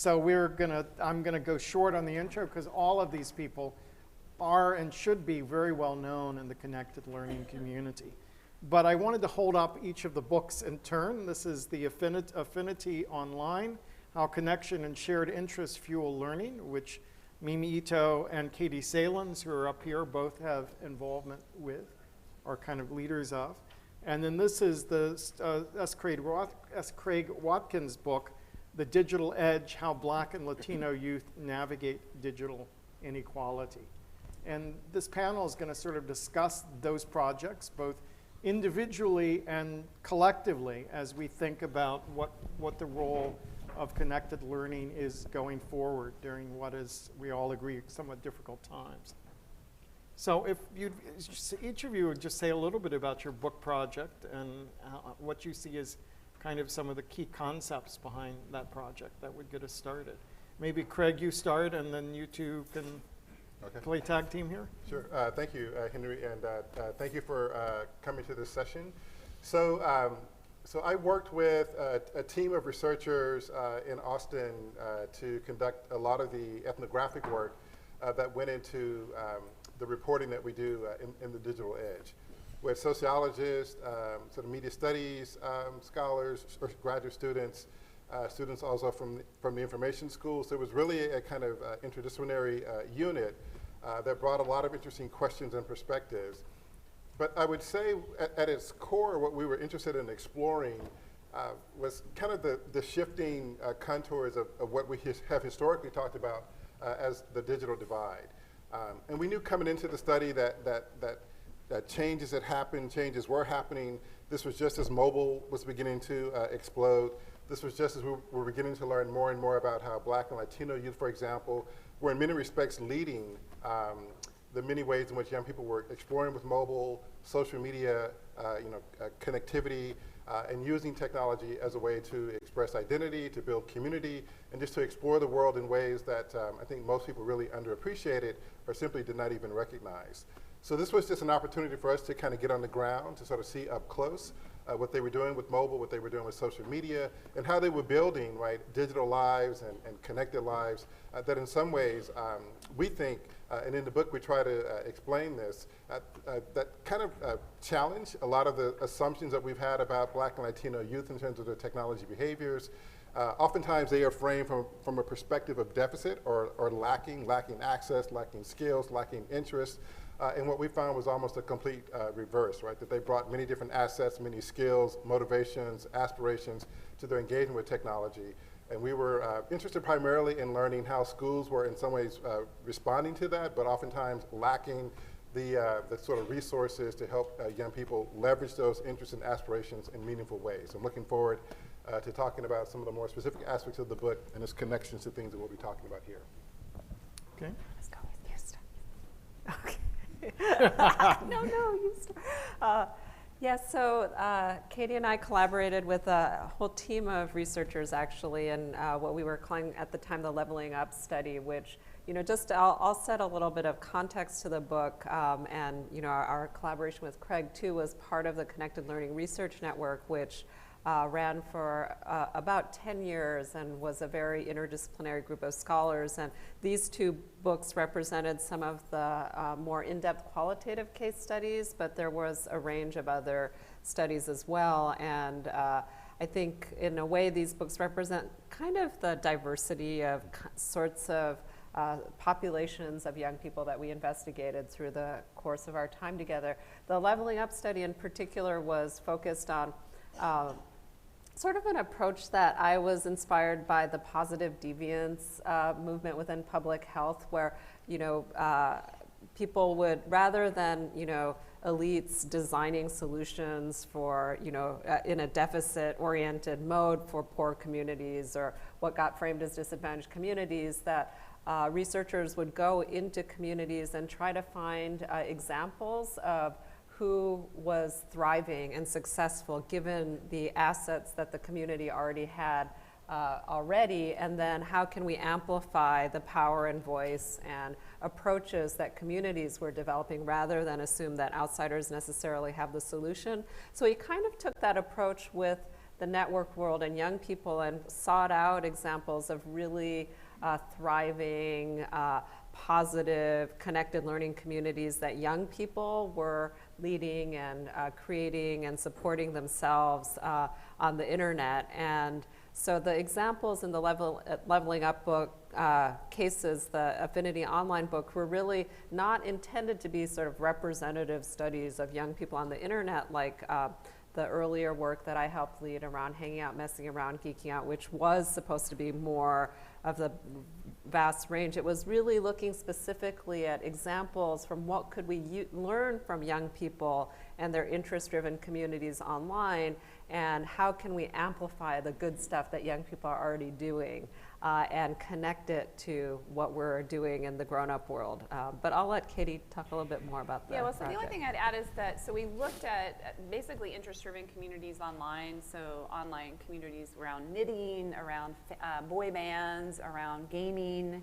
So I'm gonna go short on the intro because all of these people are and should be very well known in the connected learning community. But I wanted to hold up each of the books in turn. This is the Affinity Online, How Connection and Shared Interests Fuel Learning, which Mimi Ito and Katie Salen, who are up here, both have involvement with, are kind of leaders of. And then this is the S. Craig Watkins book, The Digital Edge, How Black and Latino Youth Navigate Digital Inequality. And this panel is going to sort of discuss those projects, both individually and collectively, as we think about what the role of connected learning is going forward during what is, we all agree, somewhat difficult times. So if each of you would just say a little bit about your book project and what you see as kind of some of the key concepts behind that project, that would get us started. Maybe Craig, you start, and then you two can play tag team here. Sure. Thank you, Henry, and thank you for coming to this session. So I worked with a team of researchers in Austin to conduct a lot of the ethnographic work that went into the reporting that we do in the digital edge, with sociologists, sort of media studies scholars, or graduate students, students also from the information school. So it was really a kind of interdisciplinary unit that brought a lot of interesting questions and perspectives. But I would say at its core, what we were interested in exploring was kind of the shifting contours of what we have historically talked about as the digital divide. And we knew coming into the study that changes had happened, changes were happening. This was just as mobile was beginning to explode. This was just as we were beginning to learn more and more about how Black and Latino youth, for example, were in many respects leading the many ways in which young people were exploring with mobile, social media, connectivity, and using technology as a way to express identity, to build community, and just to explore the world in ways that I think most people really underappreciated or simply did not even recognize. So this was just an opportunity for us to kind of get on the ground, to sort of see up close what they were doing with mobile, what they were doing with social media, and how they were building, right, digital lives and connected lives that in some ways we think, and in the book we try to explain this, that kind of challenge a lot of the assumptions that we've had about Black and Latino youth in terms of their technology behaviors. Oftentimes they are framed from a perspective of deficit or lacking access, lacking skills, lacking interest. And what we found was almost a complete reverse, right? That they brought many different assets, many skills, motivations, aspirations to their engagement with technology. And we were interested primarily in learning how schools were in some ways responding to that, but oftentimes lacking the sort of resources to help young people leverage those interests and aspirations in meaningful ways. I'm looking forward to talking about some of the more specific aspects of the book and its connections to things that we'll be talking about here. Okay. Let's go with you, Steph. Okay. No, you start. So Katie and I collaborated with a whole team of researchers actually in what we were calling at the time the Leveling Up study, which, I'll set a little bit of context to the book, and, our collaboration with Craig too was part of the Connected Learning Research Network, which ran for about 10 years and was a very interdisciplinary group of scholars. And these two books represented some of the more in-depth qualitative case studies, but there was a range of other studies as well. And I think in a way these books represent kind of the diversity of sorts of populations of young people that we investigated through the course of our time together. The Leveling Up study in particular was focused on sort of an approach that I was inspired by the positive deviance movement within public health, where people would, rather than elites designing solutions for in a deficit-oriented mode for poor communities or what got framed as disadvantaged communities, that researchers would go into communities and try to find examples of who was thriving and successful given the assets that the community already had already, and then how can we amplify the power and voice and approaches that communities were developing rather than assume that outsiders necessarily have the solution. So he kind of took that approach with the network world and young people and sought out examples of really thriving, positive, connected learning communities that young people were leading and creating and supporting themselves on the internet. And so the examples in the Leveling Up book cases, the Affinity online book, were really not intended to be sort of representative studies of young people on the internet like the earlier work that I helped lead around hanging out, messing around, geeking out, which was supposed to be more of the vast range. It was really looking specifically at examples from what could we learn from young people and their interest-driven communities online, and how can we amplify the good stuff that young people are already doing and connect it to what we're doing in the grown-up world. But I'll let Katie talk a little bit more about that. Yeah, well, so the only thing I'd add is that, so we looked at basically interest-driven communities online, so online communities around knitting, around boy bands, around gaming.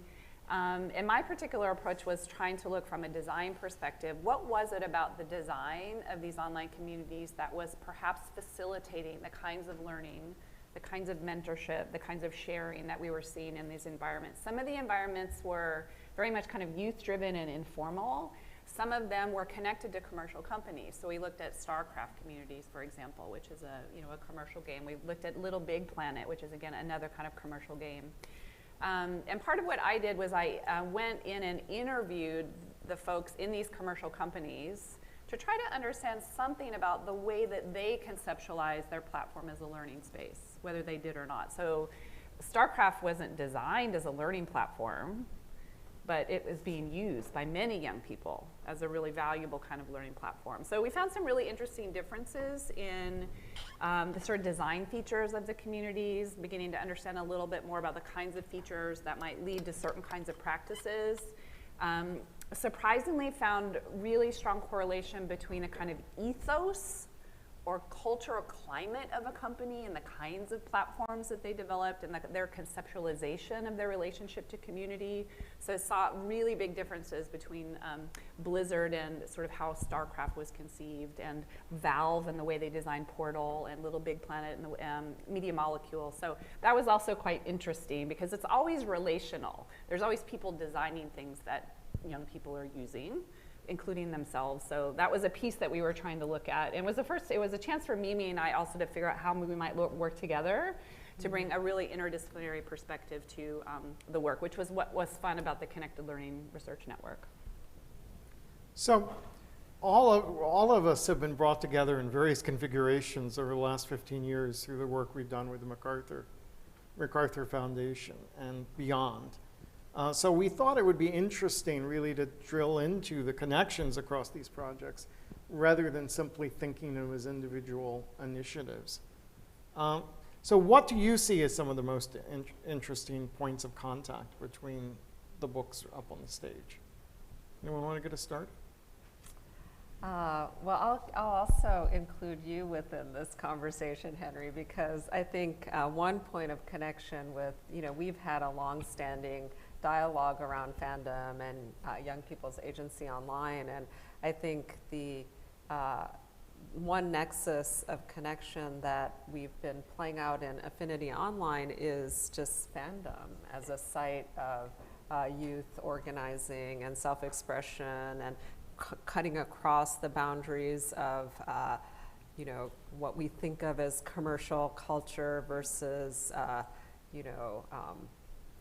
And my particular approach was trying to look from a design perspective. What was it about the design of these online communities that was perhaps facilitating the kinds of learning, the kinds of mentorship, the kinds of sharing that we were seeing in these environments? Some of the environments were very much kind of youth-driven and informal. Some of them were connected to commercial companies. So we looked at StarCraft communities, for example, which is a commercial game. We looked at Little Big Planet, which is, again, another kind of commercial game. And part of what I did was I went in and interviewed the folks in these commercial companies to try to understand something about the way that they conceptualize their platform as a learning space, whether they did or not. So StarCraft wasn't designed as a learning platform, but it was being used by many young people as a really valuable kind of learning platform. So we found some really interesting differences in the sort of design features of the communities, beginning to understand a little bit more about the kinds of features that might lead to certain kinds of practices. Surprisingly found really strong correlation between a kind of ethos or cultural climate of a company and the kinds of platforms that they developed and their conceptualization of their relationship to community. So I saw really big differences between Blizzard and sort of how StarCraft was conceived, and Valve and the way they designed Portal, and Little Big Planet and the Media Molecule. So that was also quite interesting because it's always relational. There's always people designing things that young people are using, including themselves. So that was a piece that we were trying to look at. And it was a chance for Mimi and I also to figure out how we might work together to bring a really interdisciplinary perspective to the work, which was what was fun about the Connected Learning Research Network. So all of us have been brought together in various configurations over the last 15 years through the work we've done with the MacArthur Foundation and beyond. So we thought it would be interesting really to drill into the connections across these projects rather than simply thinking of them as individual initiatives. So what do you see as some of the most interesting points of contact between the books up on the stage? Anyone want to get a start? Well, I'll also include you within this conversation, Henry, because I think one point of connection with, we've had a long-standing dialogue around Fandom and young people's agency online, and I think the one nexus of connection that we've been playing out in Affinity Online is just Fandom as a site of youth organizing and self-expression and cutting across the boundaries of what we think of as commercial culture versus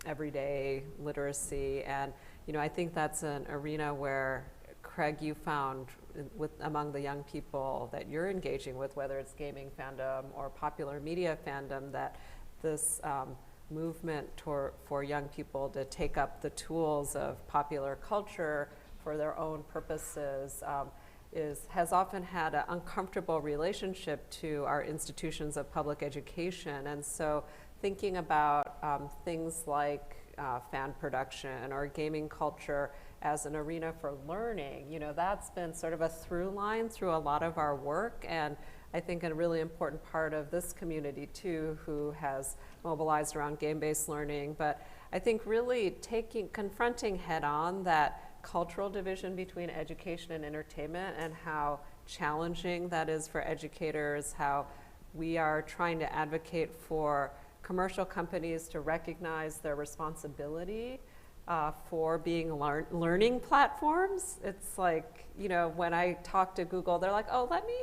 everyday literacy. And I think that's an arena where, Craig, you found among the young people that you're engaging with, whether it's gaming fandom or popular media fandom, that this movement for young people to take up the tools of popular culture for their own purposes has often had an uncomfortable relationship to our institutions of public education. And so thinking about things like fan production or gaming culture as an arena for learning, that's been sort of a through line through a lot of our work, and I think a really important part of this community too, who has mobilized around game-based learning. But I think really confronting head on that cultural division between education and entertainment and how challenging that is for educators, how We are trying to advocate for commercial companies to recognize their responsibility for being learning platforms. It's like, you know, when I talk to Google, they're like, oh, let me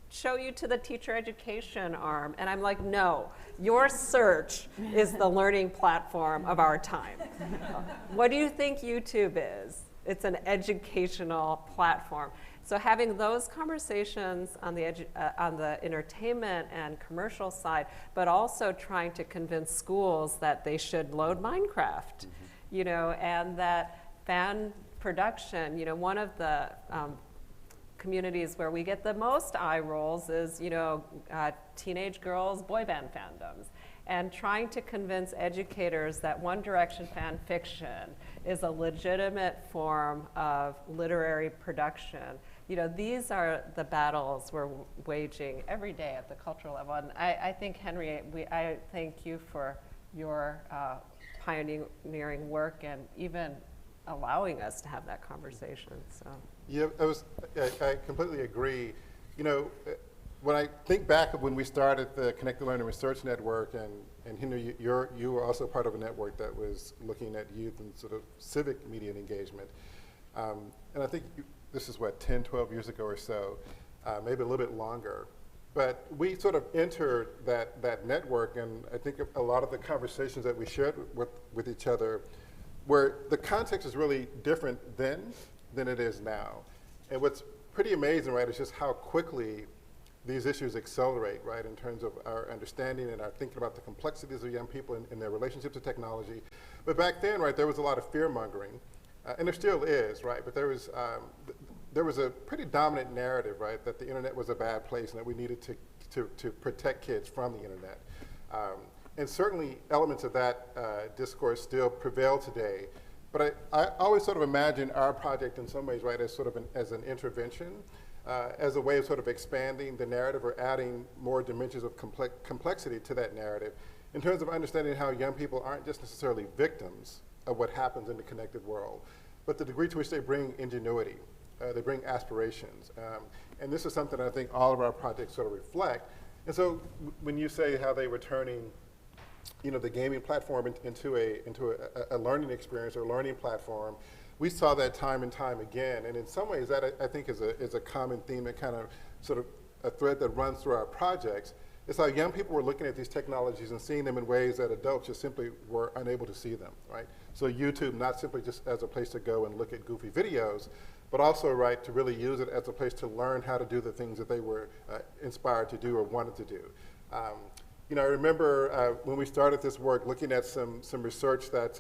show you to the teacher education arm. And I'm like, no, your search is the learning platform of our time. What do you think YouTube is? It's an educational platform. So having those conversations on the entertainment and commercial side, but also trying to convince schools that they should load Minecraft, you know, and that fan production, you know, one of the communities where we get the most eye rolls is, you know, teenage girls boy band fandoms, and trying to convince educators that One Direction fan fiction is a legitimate form of literary production. You know, these are the battles we're waging every day at the cultural level. And I think, Henry, I thank you for your pioneering work and even allowing us to have that conversation. So. Yeah, I completely agree. You know, when I think back of when we started the Connected Learning Research Network, and Henry, you were also part of a network that was looking at youth and sort of civic media and engagement. And I think this is what, 10, 12 years ago or so, maybe a little bit longer. But we sort of entered that network, and I think a lot of the conversations that we shared with each other, where the context is really different then than it is now. And what's pretty amazing, right, is just how quickly these issues accelerate, right, in terms of our understanding and our thinking about the complexities of young people and their relationships to technology. But back then, right, there was a lot of fear-mongering, and there still is, right, but there was a pretty dominant narrative, right, that the internet was a bad place and that we needed to protect kids from the internet. And certainly elements of that discourse still prevail today. But I always sort of imagine our project in some ways, right, as sort of as an intervention, as a way of sort of expanding the narrative or adding more dimensions of complexity to that narrative in terms of understanding how young people aren't just necessarily victims of what happens in the connected world, but the degree to which they bring ingenuity, they bring aspirations. And this is something I think all of our projects sort of reflect. And so when you say how they were turning, you know, the gaming platform into a learning experience or learning platform, we saw that time and time again. And in some ways, that I think is a common theme that kind of sort of a thread that runs through our projects. It's how young people were looking at these technologies and seeing them in ways that adults just simply were unable to see them, right? So YouTube, not simply just as a place to go and look at goofy videos, but also, right, to really use it as a place to learn how to do the things that they were inspired to do or wanted to do. You know, I remember when we started this work looking at some research that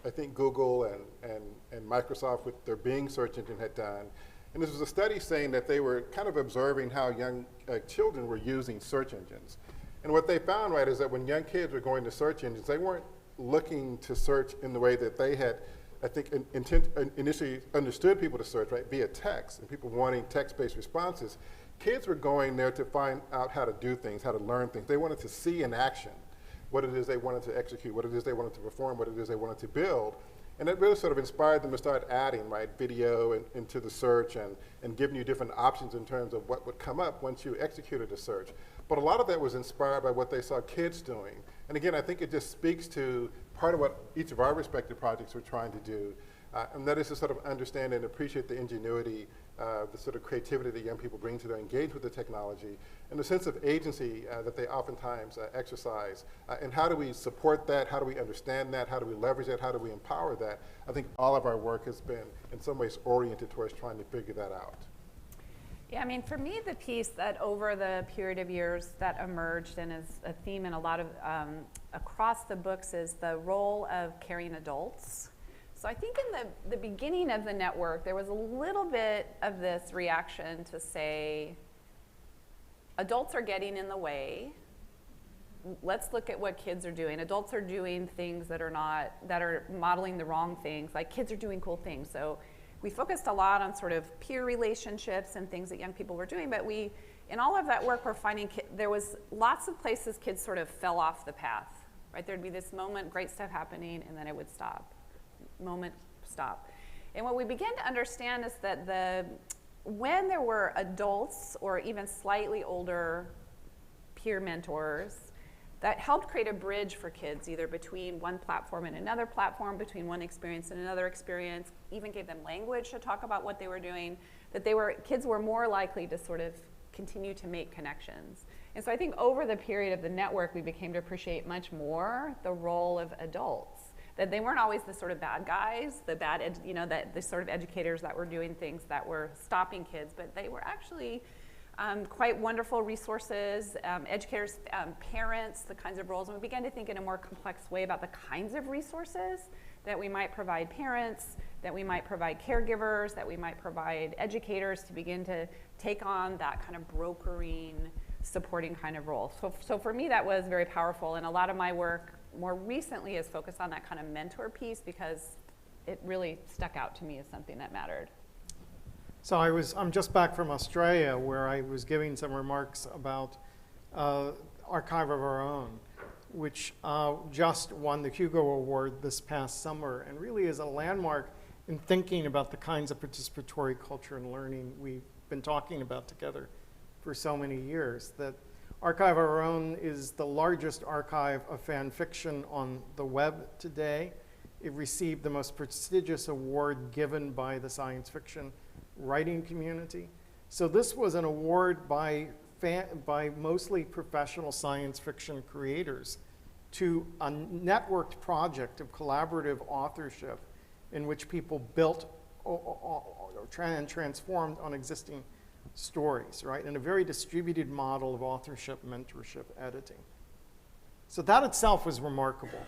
I think Google and Microsoft with their Bing search engine had done. And this was a study saying that they were kind of observing how young children were using search engines. And what they found, right, is that when young kids were going to search engines, they weren't looking to search in the way that they had, I think, initially understood people to search, right, via text, and people wanting text-based responses. Kids were going there to find out how to do things, how to learn things. They wanted to see in action what it is they wanted to execute, what it is they wanted to perform, what it is they wanted to build. And that really sort of inspired them to start adding, right, video into the search and giving you different options in terms of what would come up once you executed a search. But a lot of that was inspired by what they saw kids doing. And again, I think it just speaks to part of what each of our respective projects were trying to do, and that is to sort of understand and appreciate the ingenuity, the sort of creativity that young people bring to their engage with the technology, and the sense of agency that they oftentimes exercise. And how do we support that? How do we understand that? How do we leverage that? How do we empower that? I think all of our work has been, in some ways, oriented towards trying to figure that out. Yeah, I mean, for me, the piece that over the period of years that emerged and is a theme in a lot of, across the books is the role of caring adults. So I think in the beginning of the network, there was a little bit of this reaction to say, adults are getting in the way. Let's look at what kids are doing. Adults are doing things that are modeling the wrong things. Like, kids are doing cool things. So we focused a lot on sort of peer relationships and things that young people were doing, but in all of that work, we're finding there was lots of places kids sort of fell off the path, right? There'd be this moment, great stuff happening, and then it would stop. Moment, stop. And what we began to understand is that when there were adults or even slightly older peer mentors that helped create a bridge for kids, either between one platform and another platform, between one experience and another experience, even gave them language to talk about what they were doing, that kids were more likely to sort of continue to make connections. And so I think over the period of the network, we became to appreciate much more the role of adults, that they weren't always the sort of bad guys, the sort of educators that were doing things that were stopping kids, but they were actually quite wonderful resources, educators, parents, the kinds of roles. And we began to think in a more complex way about the kinds of resources that we might provide parents, that we might provide caregivers, that we might provide educators to begin to take on that kind of brokering, supporting kind of role. So for me, that was very powerful. And a lot of my work more recently is focused on that kind of mentor piece because it really stuck out to me as something that mattered. So I'm just back from Australia, where I was giving some remarks about Archive of Our Own, which just won the Hugo Award this past summer, and really is a landmark in thinking about the kinds of participatory culture and learning we've been talking about together for so many years. That Archive of Our Own is the largest archive of fan fiction on the web today. It received the most prestigious award given by the science fiction writing community. So this was an award by mostly professional science fiction creators to a networked project of collaborative authorship in which people built and transformed on existing stories, right? In a very distributed model of authorship, mentorship, editing. So that itself was remarkable.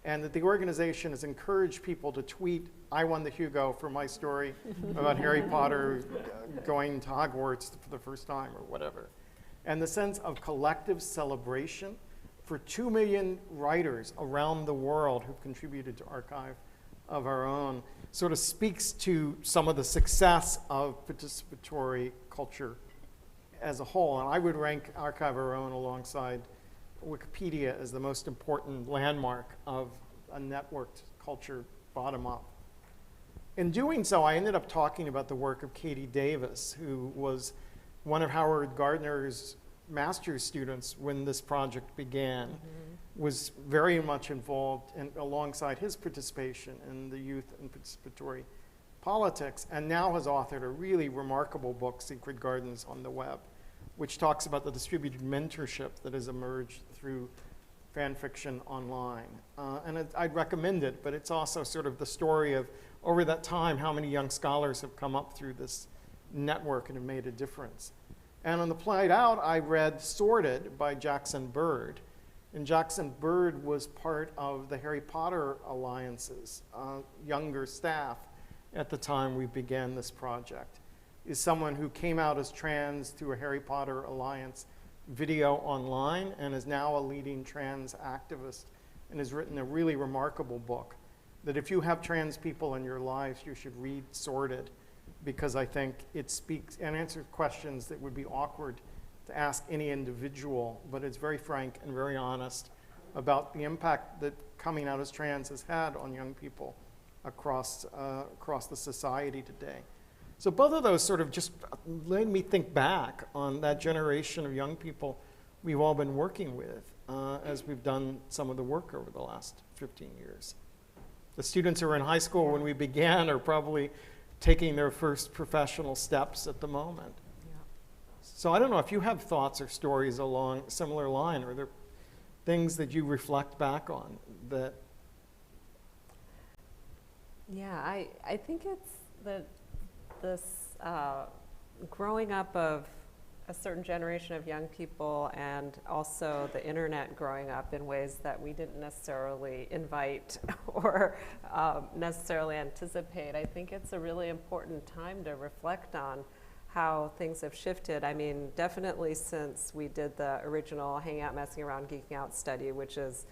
And that the organization has encouraged people to tweet, "I won the Hugo for my story about Harry Potter going to Hogwarts for the first time," or whatever. And the sense of collective celebration for 2 million writers around the world who've contributed to Archive of Our Own sort of speaks to some of the success of participatory culture as a whole. And I would rank Archive of Our Own alongside Wikipedia as the most important landmark of a networked culture bottom up. In doing so, I ended up talking about the work of Katie Davis, who was one of Howard Gardner's master's students when this project began, was very much involved alongside his participation in the youth and participatory politics, and now has authored a really remarkable book, Secret Gardens on the Web, which talks about the distributed mentorship that has emerged through fan fiction online. I'd recommend it, but it's also sort of the story of, over that time, how many young scholars have come up through this network and have made a difference. And on the flight out, I read Sorted by Jackson Bird. And Jackson Bird was part of the Harry Potter Alliance's younger staff at the time we began this project. Is someone who came out as trans through a Harry Potter Alliance video online and is now a leading trans activist and has written a really remarkable book that if you have trans people in your lives, you should read Sorted, because I think it speaks and answers questions that would be awkward to ask any individual, but it's very frank and very honest about the impact that coming out as trans has had on young people across the society today. So both of those sort of just made me think back on that generation of young people we've all been working with as we've done some of the work over the last 15 years. The students who were in high school when we began are probably taking their first professional steps at the moment. Yeah. So I don't know if you have thoughts or stories along a similar line, or are there things that you reflect back on that? Yeah, I think it's this growing up of a certain generation of young people, and also the internet growing up in ways that we didn't necessarily invite or necessarily anticipate. I think it's a really important time to reflect on how things have shifted. I mean, definitely since we did the original Hanging Out, Messing Around, Geeking Out study, which is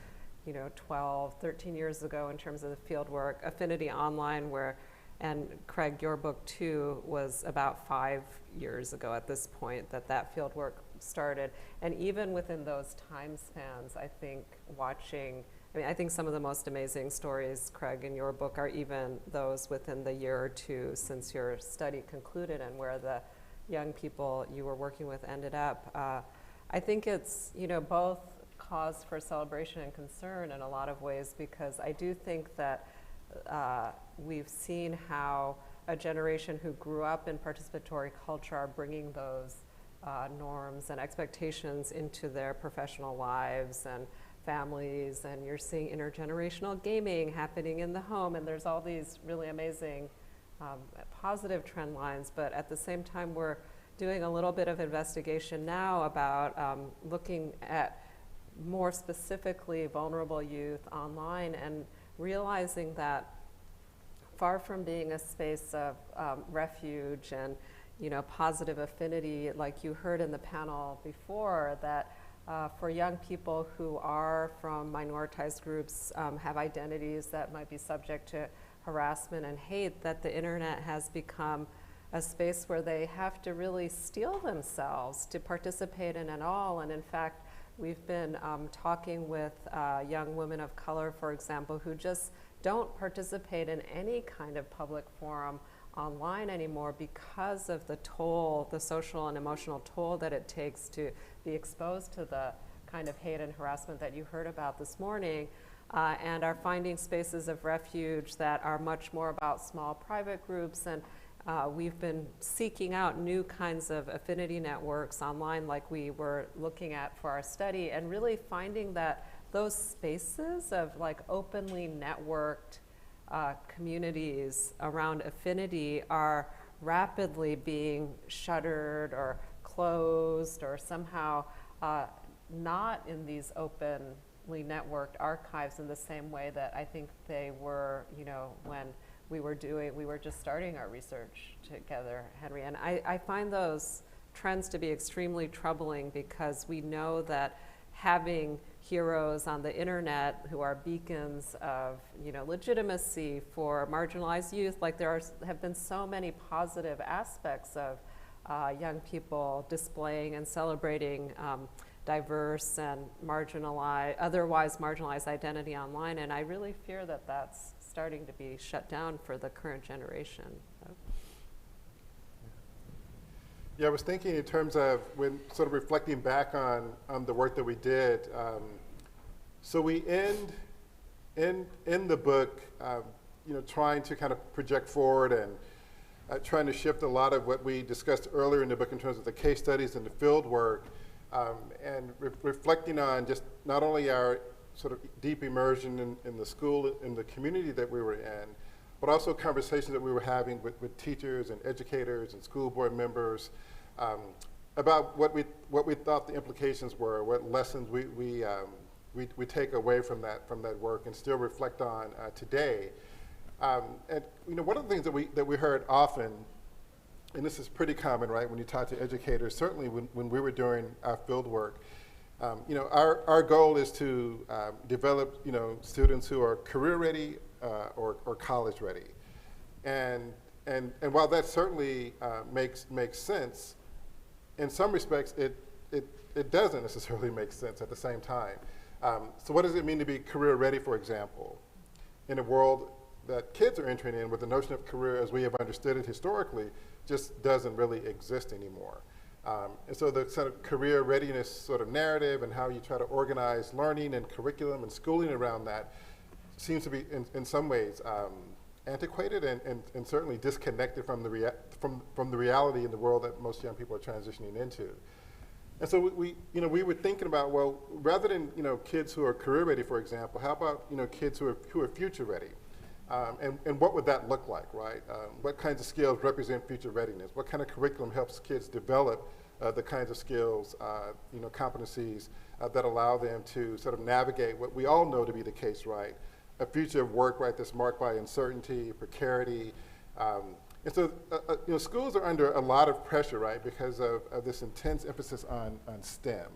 12, 13 years ago in terms of the field work. Affinity Online, and Craig, your book too, was about 5 years ago at this point that field work started. And even within those time spans, I think I think some of the most amazing stories, Craig, in your book are even those within the year or two since your study concluded and where the young people you were working with ended up. I think it's, both cause for celebration and concern in a lot of ways, because I do think that we've seen how a generation who grew up in participatory culture are bringing those norms and expectations into their professional lives and families, and you're seeing intergenerational gaming happening in the home, and there's all these really amazing positive trend lines, but at the same time we're doing a little bit of investigation now about looking at more specifically vulnerable youth online and realizing that far from being a space of refuge and positive affinity, like you heard in the panel before, that for young people who are from minoritized groups, have identities that might be subject to harassment and hate, that the internet has become a space where they have to really steel themselves to participate in it all. And in fact, we've been talking with young women of color, for example, who just don't participate in any kind of public forum online anymore because of the toll, the social and emotional toll that it takes to be exposed to the kind of hate and harassment that you heard about this morning, and are finding spaces of refuge that are much more about small private groups. And we've been seeking out new kinds of affinity networks online, like we were looking at for our study, and really finding that those spaces of like openly networked communities around affinity are rapidly being shuttered or closed or somehow not in these openly networked archives in the same way that I think they were, when we were just starting our research together, Henry. And I find those trends to be extremely troubling, because we know that having heroes on the internet who are beacons of legitimacy for marginalized youth, like have been so many positive aspects of young people displaying and celebrating diverse and otherwise marginalized identity online, and I really fear that that's starting to be shut down for the current generation. Yeah, I was thinking in terms of when sort of reflecting back on the work that we did. So we end in the book, trying to kind of project forward and trying to shift a lot of what we discussed earlier in the book in terms of the case studies and the field work, and reflecting on just not only our sort of deep immersion in the school, in the community that we were in, but also conversations that we were having with teachers and educators and school board members about what we thought the implications were, what lessons we take away from that work and still reflect on today. And one of the things that we heard often, and this is pretty common, right, when you talk to educators, certainly when we were doing our field work, our goal is to develop students who are career ready or college ready, and while that certainly makes sense, in some respects it doesn't necessarily make sense at the same time. So what does it mean to be career ready, for example, in a world that kids are entering in, where the notion of career as we have understood it historically just doesn't really exist anymore? And so the sort of career readiness sort of narrative and how you try to organize learning and curriculum and schooling around that seems to be in some ways antiquated and certainly disconnected from the reality in the world that most young people are transitioning into. And so we were thinking about, well, rather than kids who are career ready, for example, how about kids who are future ready? And what would that look like, right? What kinds of skills represent future readiness? What kind of curriculum helps kids develop the kinds of skills, competencies that allow them to sort of navigate what we all know to be the case, right? A future of work, right, that's marked by uncertainty, precarity. And so, schools are under a lot of pressure, right, because of this intense emphasis on STEM.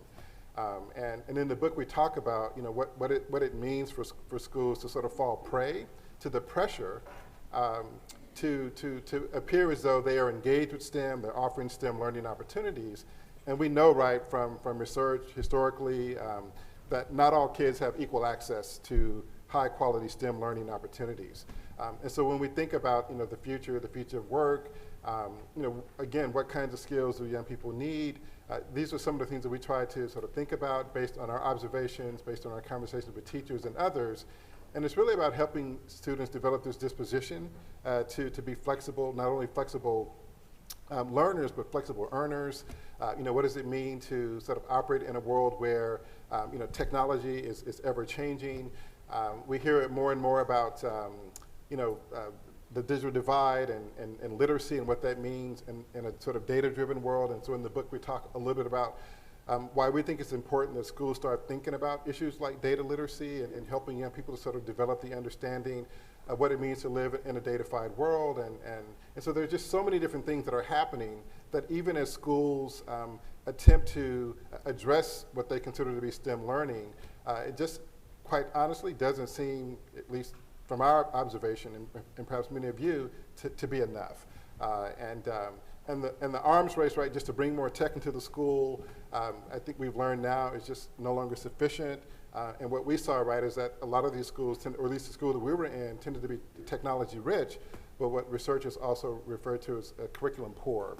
And in the book we talk about, what it means for schools to sort of fall prey to the pressure to appear as though they are engaged with STEM, they're offering STEM learning opportunities. And we know, right, from research historically, that not all kids have equal access to high quality STEM learning opportunities. And so when we think about the future of work, again, what kinds of skills do young people need? These are some of the things that we try to sort of think about based on our observations, based on our conversations with teachers and others. And it's really about helping students develop this disposition to be flexible, not only flexible learners, but flexible earners. What does it mean to sort of operate in a world where technology is ever changing? We hear it more and more about the digital divide and literacy and what that means in a sort of data-driven world. And so in the book we talk a little bit about why we think it's important that schools start thinking about issues like data literacy and helping young people to sort of develop the understanding of what it means to live in a datafied world. And so there's just so many different things that are happening that even as schools attempt to address what they consider to be STEM learning, it just quite honestly doesn't seem, at least from our observation and perhaps many of you, to be enough. And the arms race, right, just to bring more tech into the school, I think we've learned now is just no longer sufficient. And what we saw, right, is that a lot of these schools, or at least the school that we were in, tended to be technology rich, but what researchers also refer to as curriculum poor.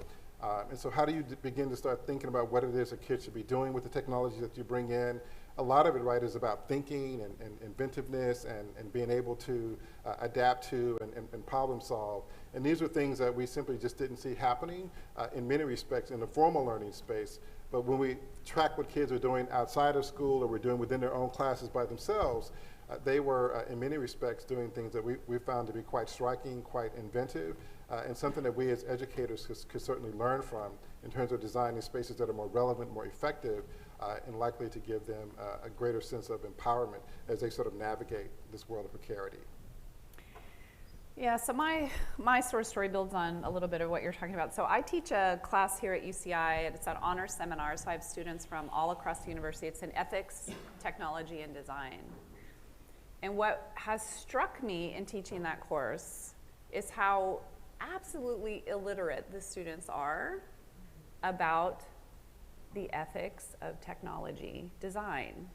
And so how do you begin to start thinking about what it is a kid should be doing with the technology that you bring in? A lot of it, right, is about thinking and inventiveness and being able to adapt to and problem solve. And these are things that we simply just didn't see happening in many respects in the formal learning space. But when we track what kids are doing outside of school or we're doing within their own classes by themselves, they were, in many respects, doing things that we found to be quite striking, quite inventive, and something that we as educators could certainly learn from in terms of designing spaces that are more relevant, more effective, and likely to give them a greater sense of empowerment as they sort of navigate this world of precarity. Yeah, so my sort of story builds on a little bit of what you're talking about. So I teach a class here at UCI, and it's an honor seminar, so I have students from all across the university. It's in ethics, technology, and design. And what has struck me in teaching that course is how absolutely illiterate the students are about the ethics of technology design.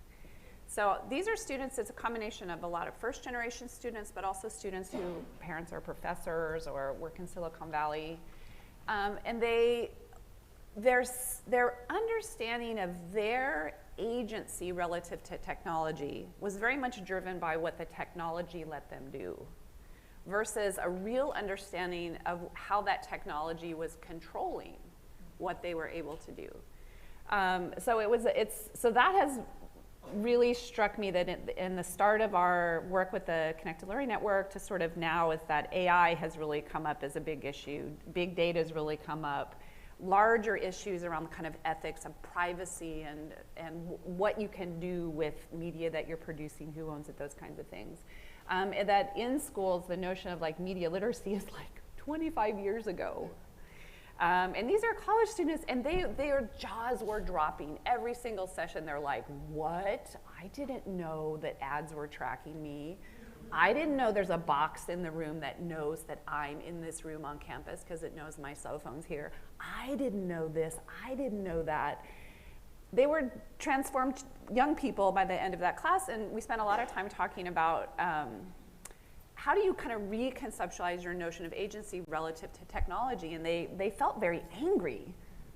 So these are students, it's a combination of a lot of first generation students, but also students who parents are professors or work in Silicon Valley. And their understanding of their agency relative to technology was very much driven by what the technology let them do, versus a real understanding of how that technology was controlling what they were able to do. So that has really struck me that in the start of our work with the Connected Learning Network to sort of now is that AI has really come up as a big issue. Big data has really come up. Larger issues around the kind of ethics of privacy and what you can do with media that you're producing, who owns it, those kinds of things. And that in schools, the notion of like media literacy is like 25 years ago. And these are college students, and their jaws were dropping. Every single session, they're like, what? I didn't know that ads were tracking me. I didn't know there's a box in the room that knows that I'm in this room on campus because it knows my cell phone's here. I didn't know this. I didn't know that. They were transformed young people by the end of that class, and we spent a lot of time talking about how do you kind of reconceptualize your notion of agency relative to technology? And they felt very angry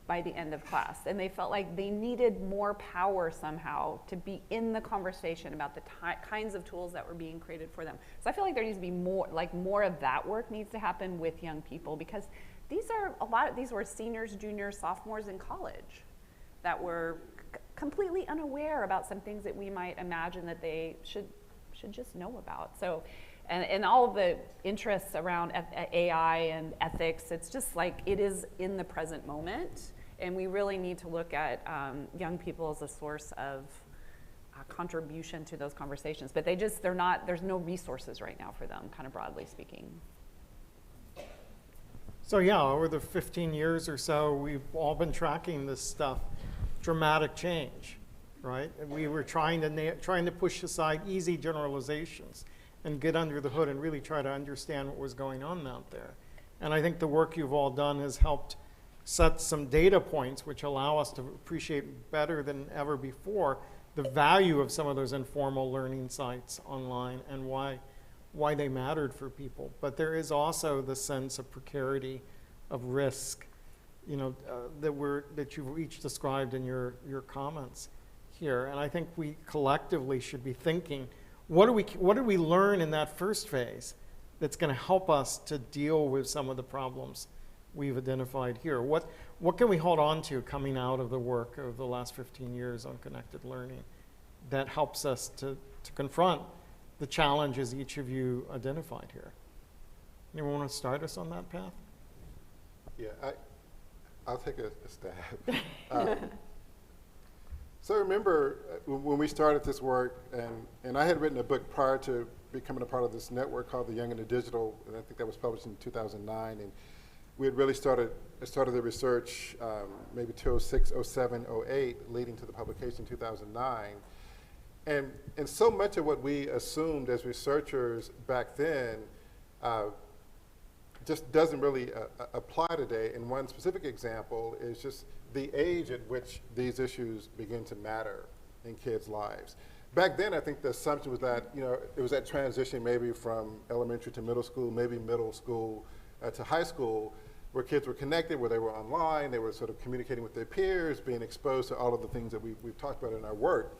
by the end of class, and they felt like they needed more power somehow to be in the conversation about the kinds of tools that were being created for them. So I feel like there needs to be more of that work needs to happen with young people, because these were seniors, juniors, sophomores in college that were completely unaware about some things that we might imagine that they should just know about. So. And all of the interests around AI and ethics, it's just like it is in the present moment. And we really need to look at young people as a source of contribution to those conversations. But there's no resources right now for them, kind of broadly speaking. So yeah, over the 15 years or so, we've all been tracking this stuff, dramatic change, right? And we were trying to push aside easy generalizations and get under the hood and really try to understand what was going on out there. And I think the work you've all done has helped set some data points which allow us to appreciate better than ever before the value of some of those informal learning sites online and why they mattered for people. But there is also the sense of precarity, of risk, that you've each described in your comments here. And I think we collectively should be thinking, what do we learn in that first phase that's going to help us to deal with some of the problems we've identified here? What can we hold on to coming out of the work of the last 15 years on connected learning that helps us to confront the challenges each of you identified here? Anyone want to start us on that path? Yeah, I'll take a stab. So I remember when we started this work, and I had written a book prior to becoming a part of this network called The Young and the Digital, and I think that was published in 2009. And we had really started the research maybe 2006, 07, 08, leading to the publication in 2009. And so much of what we assumed as researchers back then just doesn't really apply today. And one specific example is just the age at which these issues begin to matter in kids' lives. Back then, I think the assumption was that, it was that transition maybe from elementary to middle school, maybe middle school to high school, where kids were connected, where they were online, they were sort of communicating with their peers, being exposed to all of the things that we've talked about in our work.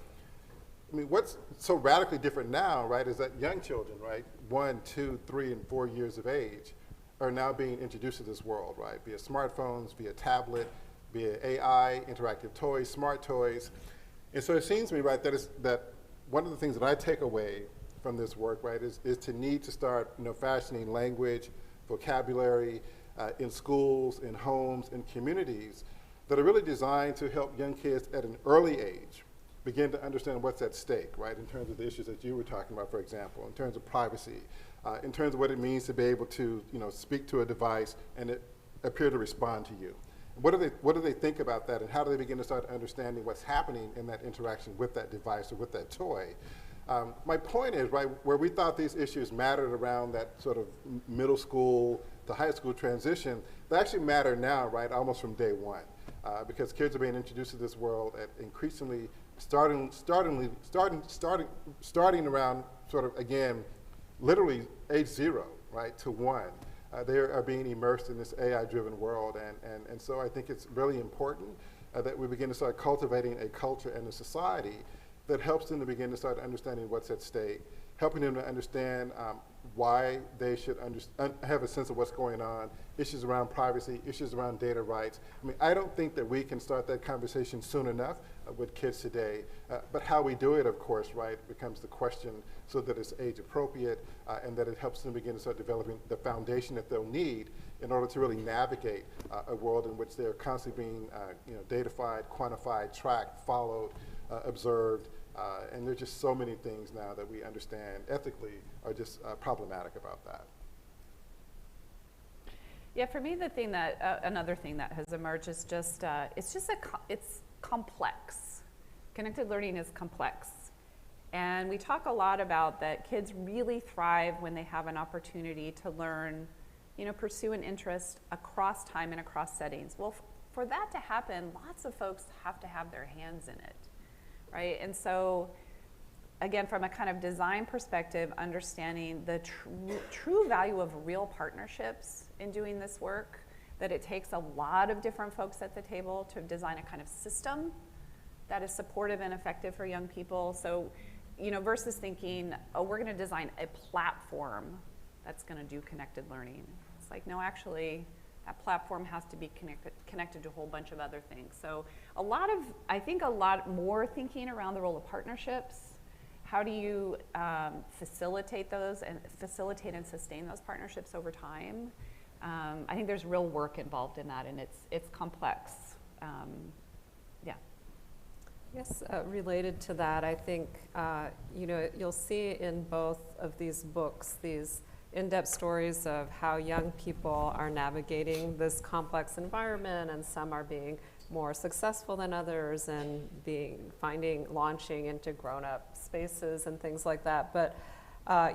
I mean, what's so radically different now, right, is that young children, right, 1, 2, 3, and 4 years of age, are now being introduced to this world, right, via smartphones, via tablet, via AI, interactive toys, smart toys. And so it seems to me, right, that one of the things that I take away from this work, right, is to need to start, fashioning language, vocabulary in schools, in homes, in communities that are really designed to help young kids at an early age begin to understand what's at stake, right, in terms of the issues that you were talking about, for example, in terms of privacy, in terms of what it means to be able to, speak to a device and it appear to respond to you. What do they think about that, and how do they begin to start understanding what's happening in that interaction with that device or with that toy? My point is, right, where we thought these issues mattered around that sort of middle school to high school transition, they actually matter now, right, almost from day one, because kids are being introduced to this world at increasingly starting around sort of, again, literally age 0, right, to 1. They are being immersed in this AI-driven world, and so I think it's really important that we begin to start cultivating a culture and a society that helps them to begin to start understanding what's at stake, helping them to understand why they should have a sense of what's going on, issues around privacy, issues around data rights. I mean, I don't think that we can start that conversation soon enough with kids today, but how we do it, of course, right, becomes the question, so that it's age appropriate and that it helps them begin to start developing the foundation that they'll need in order to really navigate a world in which they're constantly being datafied, quantified, tracked, followed, observed, and there's just so many things now that we understand ethically are just problematic about that. Yeah, for me, the thing that another thing that has emerged is just it's complex. Connected learning is complex, and we talk a lot about that kids really thrive when they have an opportunity to learn, pursue an interest across time and across settings. Well, for that to happen, lots of folks have to have their hands in it, right? And so, again, from a kind of design perspective, understanding the true value of real partnerships in doing this work, that it takes a lot of different folks at the table to design a kind of system that is supportive and effective for young people. So, versus thinking, oh, we're gonna design a platform that's gonna do connected learning. It's like, no, actually, that platform has to be connected to a whole bunch of other things. So I think a lot more thinking around the role of partnerships. How do you facilitate those and sustain those partnerships over time? I think there's real work involved in that, and it's complex. Yeah. Yes, related to that, I think you'll see in both of these books these in-depth stories of how young people are navigating this complex environment, and some are being more successful than others and launching into grown-up spaces and things like that. But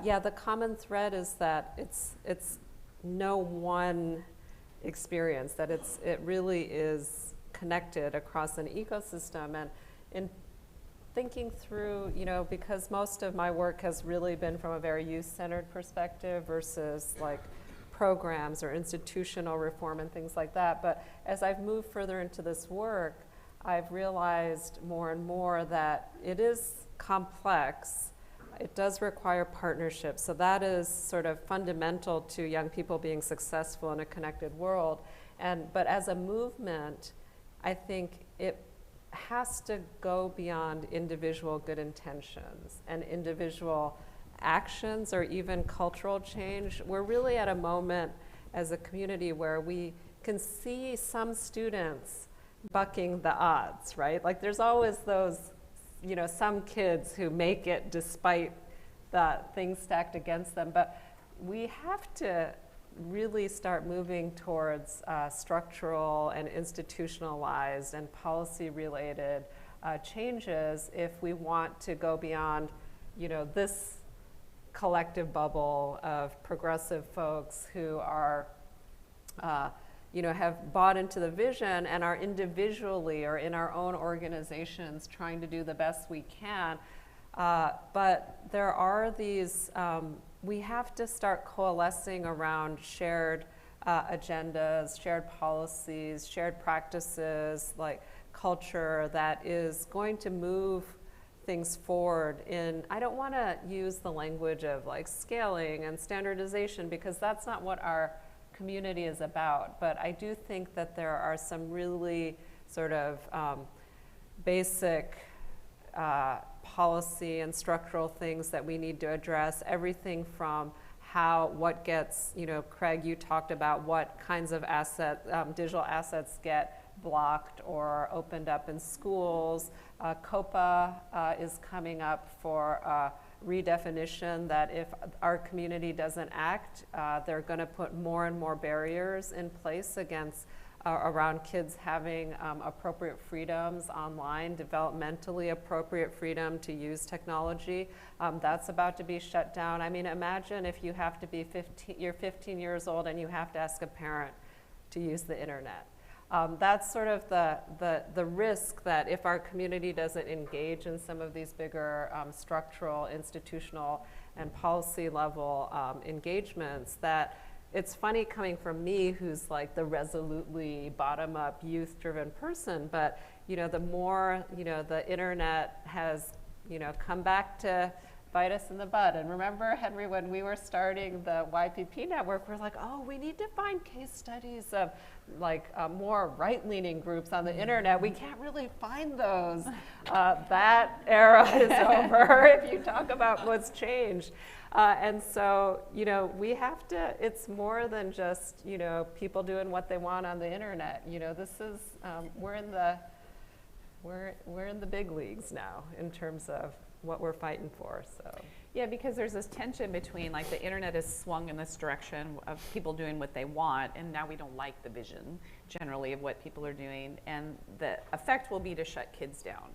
yeah, the common thread is that it's no one experience, that it really is connected across an ecosystem. And in thinking through, because most of my work has really been from a very youth-centered perspective versus like programs or institutional reform and things like that. But as I've moved further into this work, I've realized more and more that it is complex. It does require partnership. So that is sort of fundamental to young people being successful in a connected world. But as a movement, I think it has to go beyond individual good intentions and individual actions or even cultural change. We're really at a moment as a community where we can see some students bucking the odds, right? Like there's always those, some kids who make it despite the things stacked against them. But we have to really start moving towards structural and institutionalized and policy-related changes if we want to go beyond, this collective bubble of progressive folks who are, have bought into the vision and are individually or in our own organizations trying to do the best we can. But there are these, we have to start coalescing around shared agendas, shared policies, shared practices, like culture that is going to move things forward I don't want to use the language of like scaling and standardization because that's not what our community is about. But I do think that there are some really sort of basic policy and structural things that we need to address. Everything from what gets, Craig, you talked about what kinds of digital assets get blocked or opened up in schools. COPA is coming up for redefinition that if our community doesn't act, they're going to put more and more barriers in place around kids having appropriate freedoms online, developmentally appropriate freedom to use technology. That's about to be shut down. I mean, imagine if you have to be you're 15 years old and you have to ask a parent to use the internet. That's sort of the risk that if our community doesn't engage in some of these bigger structural, institutional, and policy level engagements, that it's funny coming from me, who's like the resolutely bottom-up, youth-driven person, but the more the internet has come back to bite us in the butt. And remember, Henry, when we were starting the YPP network, we're like, oh, we need to find case studies of like more right-leaning groups on the internet. We can't really find those. That era is over if you talk about what's changed. And so, we have to, it's more than just, people doing what they want on the internet. This is, we're in the big leagues now in terms of what we're fighting for, so. Yeah, because there's this tension between, like, the internet has swung in this direction of people doing what they want, and now we don't like the vision, generally, of what people are doing, and the effect will be to shut kids down,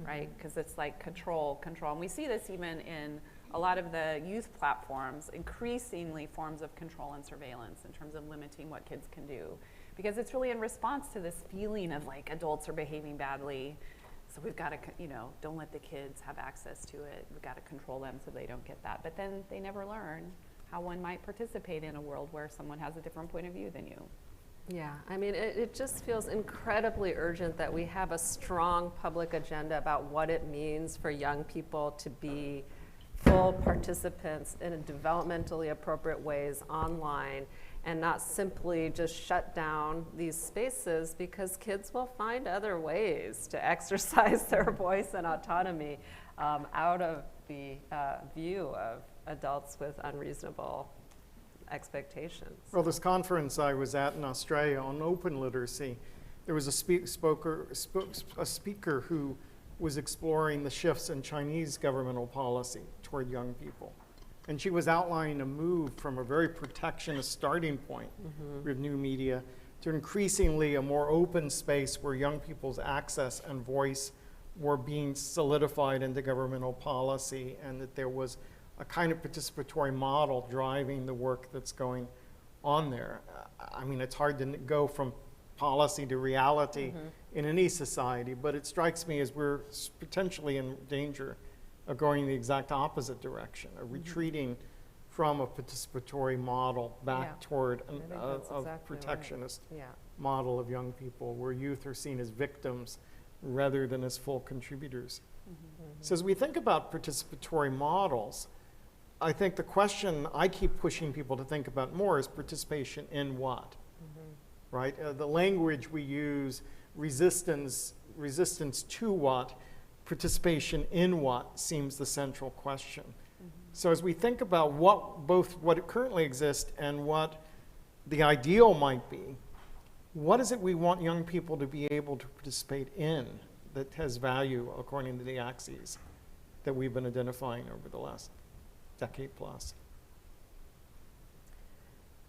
right? Because it's like control, and we see this even in a lot of the youth platforms, increasingly forms of control and surveillance in terms of limiting what kids can do. Because it's really in response to this feeling of like adults are behaving badly, so we've got to, don't let the kids have access to it. We've got to control them so they don't get that. But then they never learn how one might participate in a world where someone has a different point of view than you. Yeah, I mean, it just feels incredibly urgent that we have a strong public agenda about what it means for young people to be full participants in developmentally appropriate ways online, and not simply just shut down these spaces, because kids will find other ways to exercise their voice and autonomy out of the view of adults with unreasonable expectations. Well, this conference I was at in Australia on open literacy, there was a speaker who was exploring the shifts in Chinese governmental policy toward young people. And she was outlining a move from a very protectionist starting point with new media to increasingly a more open space where young people's access and voice were being solidified into governmental policy, and that there was a kind of participatory model driving the work that's going on there. I mean, it's hard to go from policy to reality in any society, but it strikes me as we're potentially in danger of going the exact opposite direction, of retreating from a participatory model back Yeah. toward I think a that's exactly right. protectionist Yeah. model of young people, where youth are seen as victims rather than as full contributors. So as we think about participatory models, I think the question I keep pushing people to think about more is participation in what, right? The language we use, resistance to what, participation in what, seems the central question. So as we think about both what currently exists and what the ideal might be, what is it we want young people to be able to participate in that has value according to the axes that we've been identifying over the last decade plus?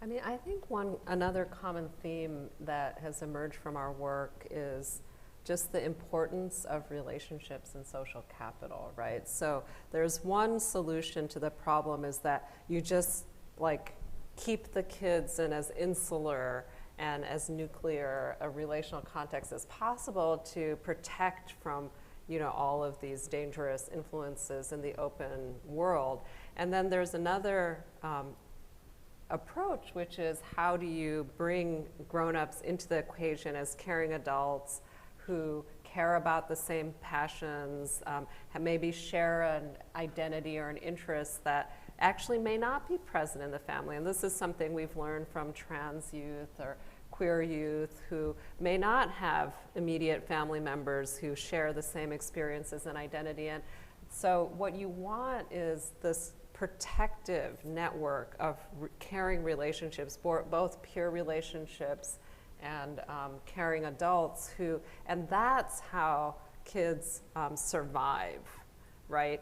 I mean, I think another common theme that has emerged from our work is just the importance of relationships and social capital, right? So there's one solution to the problem is that you just like keep the kids in as insular and as nuclear a relational context as possible to protect from, all of these dangerous influences in the open world. And then there's another approach, which is how do you bring grown-ups into the equation as caring adults who care about the same passions, maybe share an identity or an interest that actually may not be present in the family. And this is something we've learned from trans youth or queer youth who may not have immediate family members who share the same experiences and identity. And so what you want is this protective network of caring relationships, both peer relationships and caring adults and that's how kids survive, right?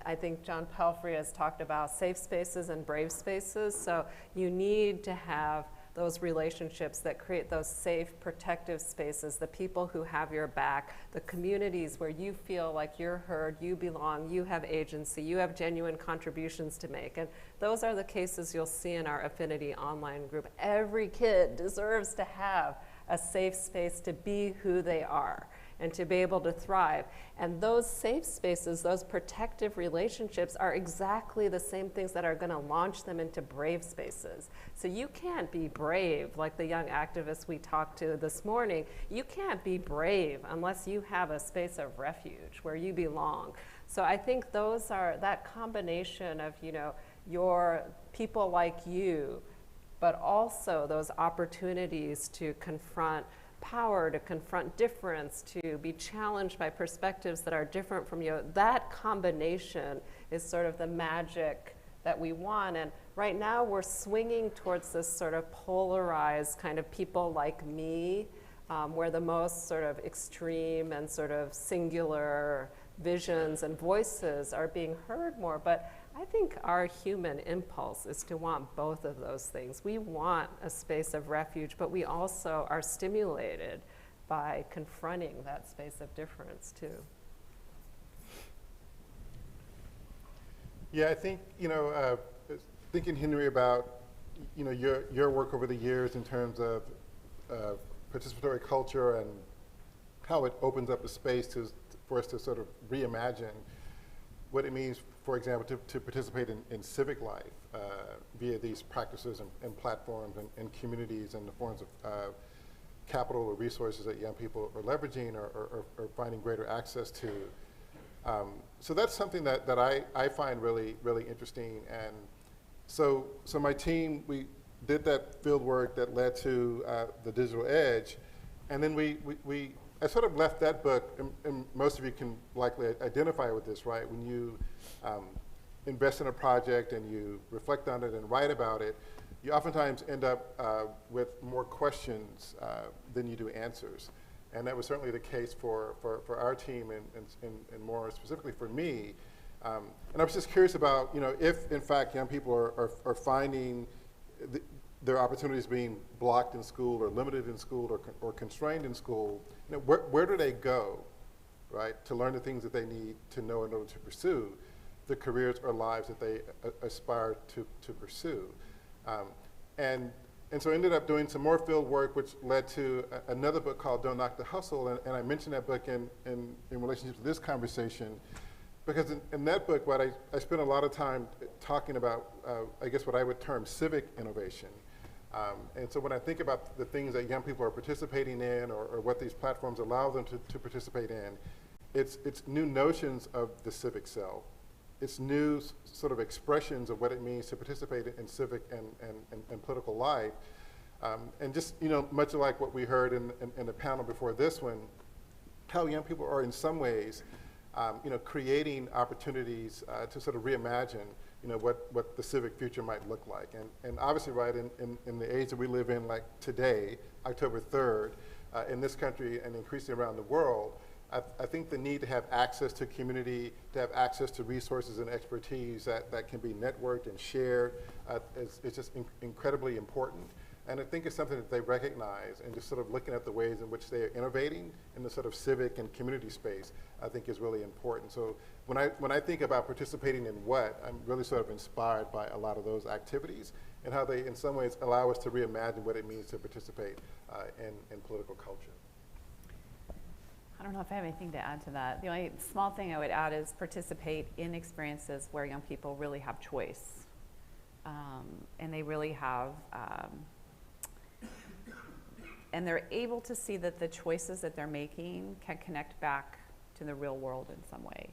I think John Pelfrey has talked about safe spaces and brave spaces, so you need to have those relationships that create those safe, protective spaces, the people who have your back, the communities where you feel like you're heard, you belong, you have agency, you have genuine contributions to make. And those are the cases you'll see in our Affinity online group. Every kid deserves to have a safe space to be who they are and to be able to thrive. And those safe spaces, those protective relationships are exactly the same things that are gonna launch them into brave spaces. So you can't be brave like the young activists we talked to this morning. You can't be brave unless you have a space of refuge where you belong. So I think that combination of, your people like you, but also those opportunities to confront power, to confront difference, to be challenged by perspectives that are different from you. That combination is sort of the magic that we want. And right now we're swinging towards this sort of polarized kind of people like me, where the most sort of extreme and sort of singular visions and voices are being heard more. But I think our human impulse is to want both of those things. We want a space of refuge, but we also are stimulated by confronting that space of difference too. Yeah, I think, thinking, Henry, about, your work over the years in terms of participatory culture and how it opens up a space for us to sort of reimagine what it means, for example, to participate in civic life via these practices and platforms and communities and the forms of capital or resources that young people are leveraging or finding greater access to. So that's something that I find really, really interesting. And so my team, we did that field work that led to the Digital Edge. And then I sort of left that book, and most of you can likely identify with this, right? When you invest in a project and you reflect on it and write about it, you oftentimes end up with more questions than you do answers. And that was certainly the case for our team and more specifically for me. And I was just curious about, if in fact young people are finding their opportunities being blocked in school or limited in school or constrained in school, where do they go, right, to learn the things that they need to know in order to pursue the careers or lives that they aspire to pursue? And so I ended up doing some more field work, which led to another book called Don't Knock the Hustle. And I mentioned that book in relationship to this conversation. because in that book, what I spent a lot of time talking about, I guess what I would term civic innovation. And so when I think about the things that young people are participating in, or what these platforms allow them to participate in, it's new notions of the civic self. It's new sort of expressions of what it means to participate in civic and political life. And just, much like what we heard in the panel before this one, how young people are in some ways, creating opportunities to sort of reimagine, what the civic future might look like. And obviously, right, in the age that we live in, like today, October 3rd, in this country and increasingly around the world, I think the need to have access to community, to have access to resources and expertise that can be networked and shared is just incredibly important. And I think it's something that they recognize, and just sort of looking at the ways in which they are innovating in the sort of civic and community space, I think is really important. So when I think about participating in what, I'm really sort of inspired by a lot of those activities and how they, in some ways, allow us to reimagine what it means to participate in political culture. I don't know if I have anything to add to that. The only small thing I would add is participate in experiences where young people really have choice. And they really have, and they're able to see that the choices that they're making can connect back to the real world in some way.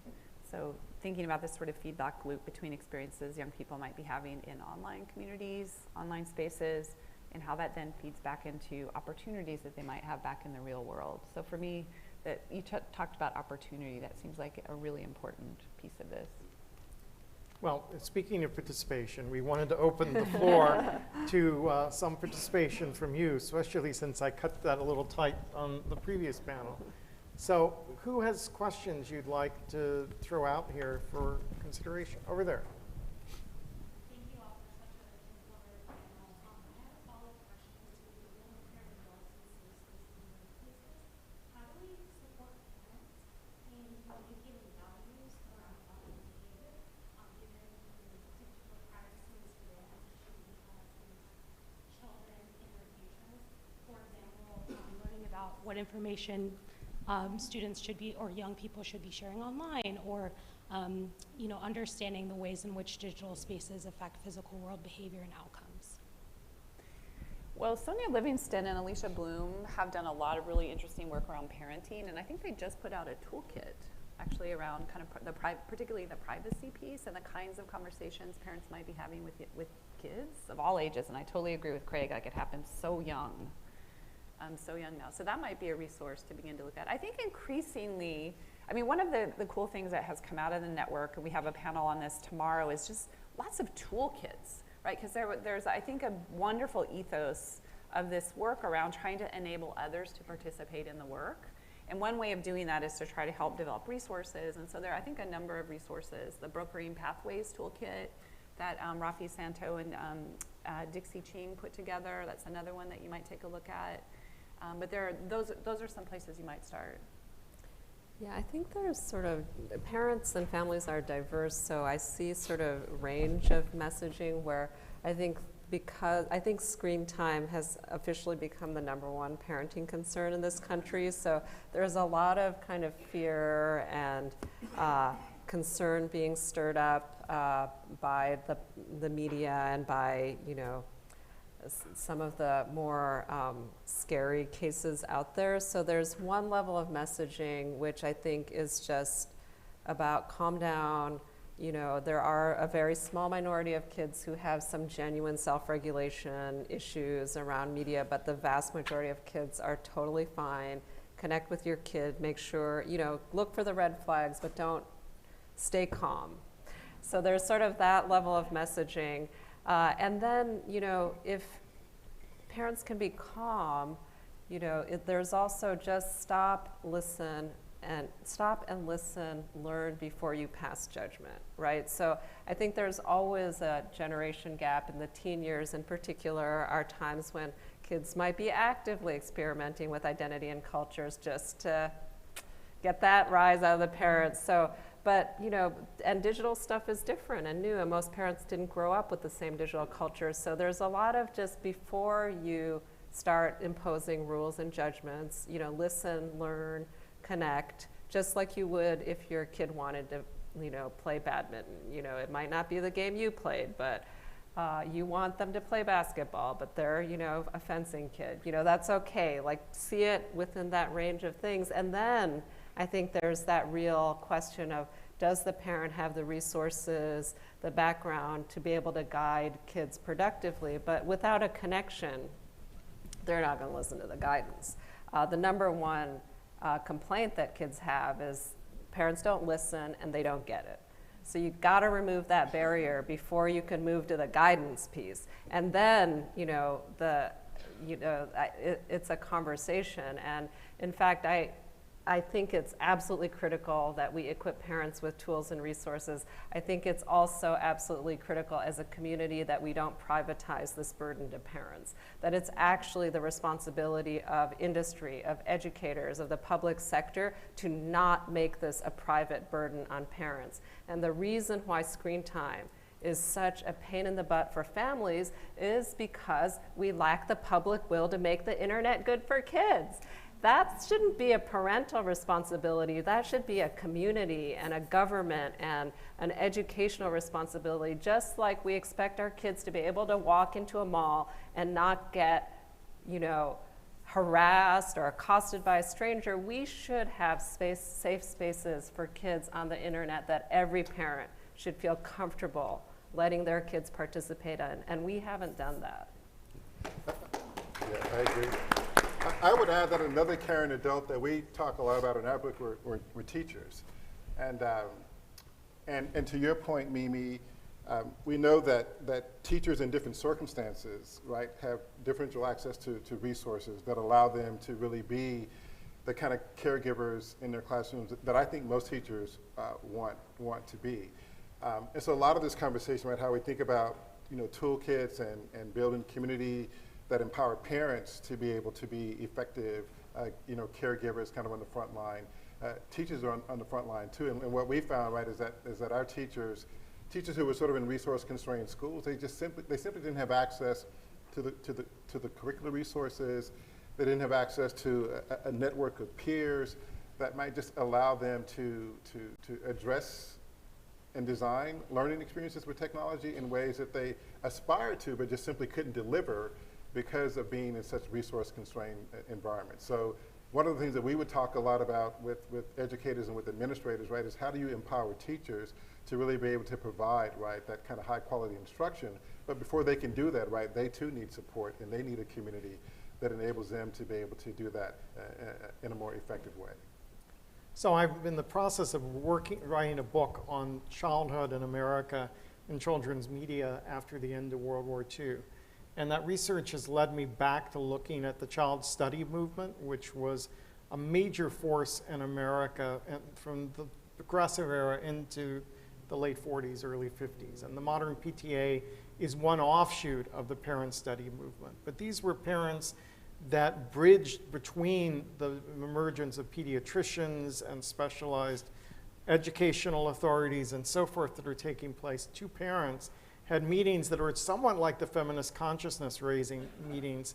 So thinking about this sort of feedback loop between experiences young people might be having in online communities, online spaces, and how that then feeds back into opportunities that they might have back in the real world. So for me, that you talked about opportunity, that seems like a really important piece of this. Well, speaking of participation, we wanted to open the floor to some participation from you, especially since I cut that a little tight on the previous panel. So who has questions you'd like to throw out here for consideration? Over there. Thank you all for such an informative panel. I have a follow-up question to the long-term adults in safe spaces and workplaces. How do we support parents in communicating values around online behavior, given the particular privacy considerations children in their futures? For example, learning about what information students should be, or young people should be sharing online, or understanding the ways in which digital spaces affect physical world behavior and outcomes. Well, Sonia Livingston and Alicia Bloom have done a lot of really interesting work around parenting, and I think they just put out a toolkit actually around kind of particularly the privacy piece and the kinds of conversations parents might be having with kids of all ages. And I totally agree with Craig, like it happens so young. So young now. So that might be a resource to begin to look at. I think increasingly, I mean, one of the cool things that has come out of the network, and we have a panel on this tomorrow, is just lots of toolkits, right? Because there's, I think, a wonderful ethos of this work around trying to enable others to participate in the work. And one way of doing that is to try to help develop resources. And so there are, I think, a number of resources. The Brokering Pathways Toolkit that Rafi Santo and Dixie Ching put together, that's another one that you might take a look at. But those are some places you might start. Yeah, I think there's sort of, parents and families are diverse, so I see sort of range of messaging where I think screen time has officially become the #1 parenting concern in this country. So there's a lot of kind of fear and concern being stirred up by the media and by, some of the more scary cases out there. So there's one level of messaging which I think is just about calm down. There are a very small minority of kids who have some genuine self-regulation issues around media, but the vast majority of kids are totally fine. Connect with your kid, make sure, look for the red flags, but don't stay calm. So there's sort of that level of messaging. And then, if parents can be calm, there's also just stop, and listen, learn before you pass judgment, right? So I think there's always a generation gap. In the teen years in particular are times when kids might be actively experimenting with identity and cultures just to get that rise out of the parents. So, but, and digital stuff is different and new, and most parents didn't grow up with the same digital cultures. So there's a lot of just before you start imposing rules and judgments, listen, learn, connect, just like you would if your kid wanted to play badminton. It might not be the game you played, but you want them to play basketball, but they're, a fencing kid. That's okay. Like, see it within that range of things. And then I think there's that real question of, does the parent have the resources, the background to be able to guide kids productively? But without a connection, they're not going to listen to the guidance. The number one complaint that kids have is parents don't listen and they don't get it. So you've got to remove that barrier before you can move to the guidance piece. And then, it's a conversation. And in fact, I think it's absolutely critical that we equip parents with tools and resources. I think it's also absolutely critical as a community that we don't privatize this burden to parents, that it's actually the responsibility of industry, of educators, of the public sector to not make this a private burden on parents. And the reason why screen time is such a pain in the butt for families is because we lack the public will to make the internet good for kids. That shouldn't be a parental responsibility. That should be a community and a government and an educational responsibility, just like we expect our kids to be able to walk into a mall and not get, harassed or accosted by a stranger. We should have safe spaces for kids on the internet that every parent should feel comfortable letting their kids participate in, and we haven't done that. Yeah, I agree. I would add that another caring adult that we talk a lot about in our book were teachers. And to your point, Mimi, we know that teachers in different circumstances, right, have differential access to resources that allow them to really be the kind of caregivers in their classrooms that I think most teachers want to be. And so a lot of this conversation about how we think about toolkits and building community that empower parents to be able to be effective, caregivers kind of on the front line. Teachers are on the front line too, and what we found, right, is that our teachers who were sort of in resource-constrained schools, they simply didn't have access to the curricular resources. They didn't have access to a network of peers that might just allow them to address and design learning experiences with technology in ways that they aspired to, but just simply couldn't deliver because of being in such resource-constrained environments. So one of the things that we would talk a lot about with educators and with administrators, right, is how do you empower teachers to really be able to provide, right, that kind of high-quality instruction. But before they can do that, right, they too need support, and they need a community that enables them to be able to do that in a more effective way. So I'm in the process of writing a book on childhood in America and children's media after the end of World War II. And that research has led me back to looking at the child study movement, which was a major force in America from the progressive era into the late 40s, early 50s. And the modern PTA is one offshoot of the parent study movement. But these were parents that bridged between the emergence of pediatricians and specialized educational authorities and so forth that are taking place. Two parents had meetings that were somewhat like the feminist consciousness raising meetings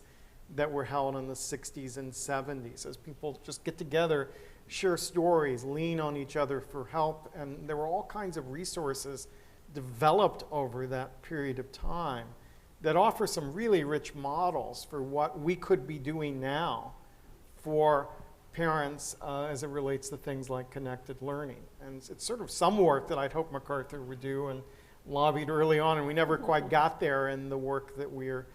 that were held in the 60s and 70s, as people just get together, share stories, lean on each other for help, and there were all kinds of resources developed over that period of time that offer some really rich models for what we could be doing now for parents as it relates to things like connected learning. And it's sort of some work that I'd hoped MacArthur would do and lobbied early on, and we never quite got there in the work that we're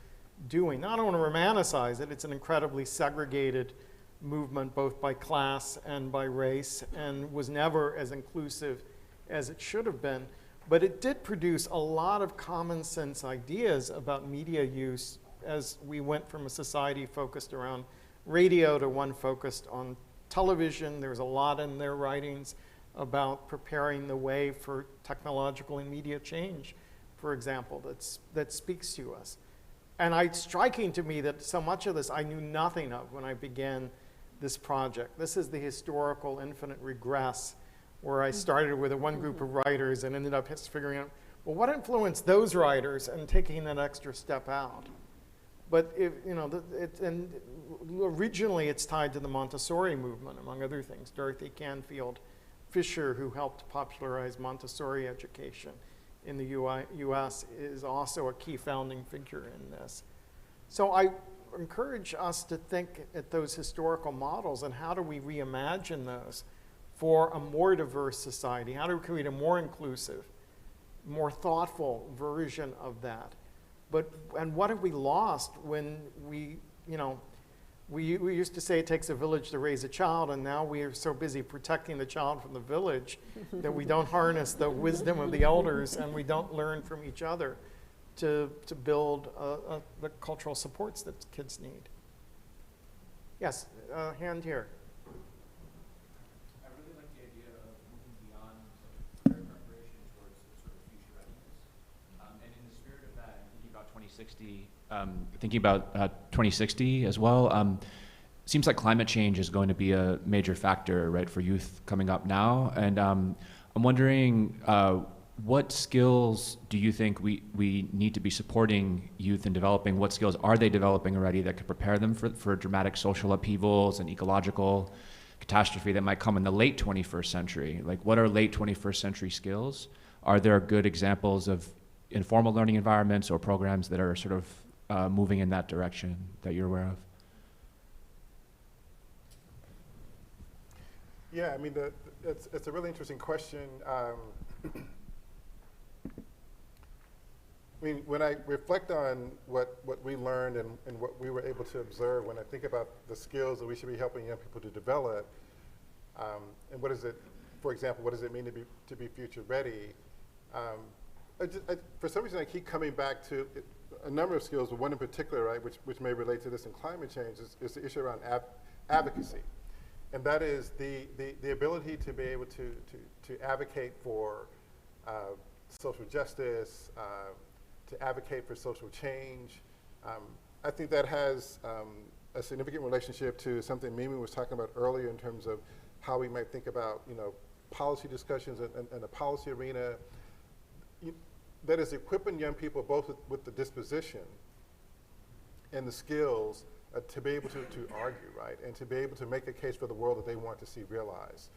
doing. I don't want to romanticize it. It's an incredibly segregated movement, both by class and by race, and was never as inclusive as it should have been. But it did produce a lot of common sense ideas about media use as we went from a society focused around radio to one focused on television. There's a lot in their writings about preparing the way for technological and media change, for example, that speaks to us. And it's striking to me that so much of this I knew nothing of when I began this project. This is the historical infinite regress, where I started with one group of writers and ended up figuring out, well, what influenced those writers and taking that extra step out? But originally it's tied to the Montessori movement, among other things. Dorothy Canfield Fisher, who helped popularize Montessori education in the US, is also a key founding figure in this. So I encourage us to think at those historical models and how do we reimagine those for a more diverse society? How do we create a more inclusive, more thoughtful version of that? And what have we lost when we used to say it takes a village to raise a child, and now we are so busy protecting the child from the village that we don't harness the wisdom of the elders and we don't learn from each other to build the cultural supports that kids need. Yes, hand here. I really like the idea of moving beyond sort of preparation towards sort of future readiness. And in the spirit of that, thinking about 2060 as well, seems like climate change is going to be a major factor, right, for youth coming up now. And I'm wondering, what skills do you think we need to be supporting youth in developing? What skills are they developing already that could prepare them for dramatic social upheavals and ecological catastrophe that might come in the late 21st century? Like, what are late 21st century skills? Are there good examples of informal learning environments or programs that are sort of moving in that direction that you're aware of? Yeah, I mean, it's a really interesting question. I mean, when I reflect on what we learned and what we were able to observe, when I think about the skills that we should be helping young people to develop, and what is it, for example, what does it mean to be future ready? For some reason, I keep coming back to a number of skills, but one in particular, right, which may relate to this in climate change, is the issue around advocacy. And that is the ability to be able to advocate for social justice, to advocate for social change. I think that has a significant relationship to something Mimi was talking about earlier in terms of how we might think about, policy discussions in the policy arena. That is equipping young people both with the disposition and the skills to be able to argue, right, and to be able to make a case for the world that they want to see realized.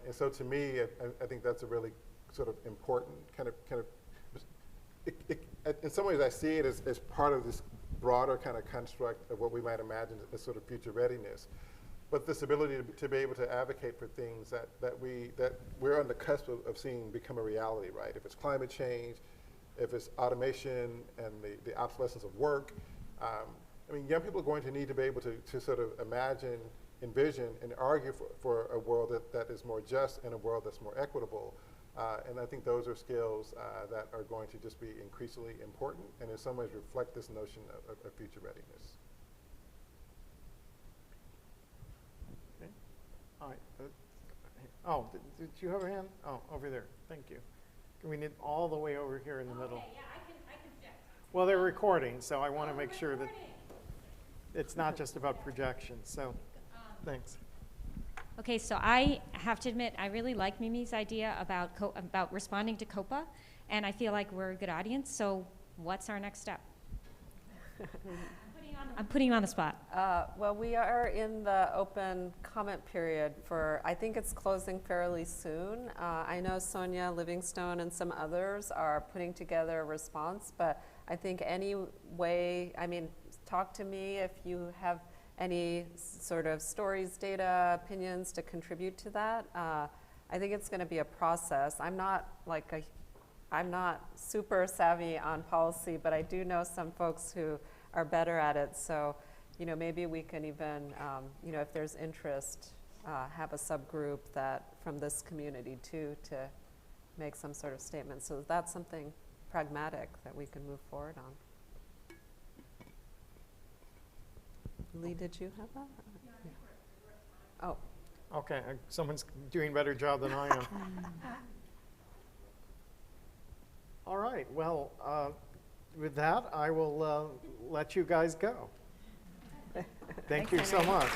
And so to me, I think that's a really sort of important kind of in some ways I see it as part of this broader kind of construct of what we might imagine as sort of future readiness. But this ability to be able to advocate for things that we're on the cusp of seeing become a reality, right? If it's climate change, if it's automation and the obsolescence of work, I mean, young people are going to need to be able to sort of imagine, envision, and argue for a world that is more just and a world that's more equitable. And I think those are skills that are going to just be increasingly important and in some ways reflect this notion of future readiness. Okay. All right. Did you have a hand? Oh, over there. Thank you. We need all the way over here in the middle. Okay, yeah, I can project. Well, they're recording, so I want to make sure that it's not just about projections. So, thanks. Okay, so I have to admit, I really like Mimi's idea about responding to COPA, and I feel like we're a good audience, so what's our next step? I'm putting you on the spot. Well, we are in the open comment period I think it's closing fairly soon. I know Sonia Livingstone and some others are putting together a response, but I think any way, talk to me if you have any sort of stories, data, opinions to contribute to that. I think it's going to be a process. I'm not super savvy on policy, but I do know some folks who are better at it. So, maybe we can even, if there's interest, have a subgroup from this community too to make some sort of statement. So that's something pragmatic that we can move forward on. Lee, did you have that? Yeah. Oh. Okay, someone's doing a better job than I am. All right, well, with that, I will let you guys go. Thank you so much.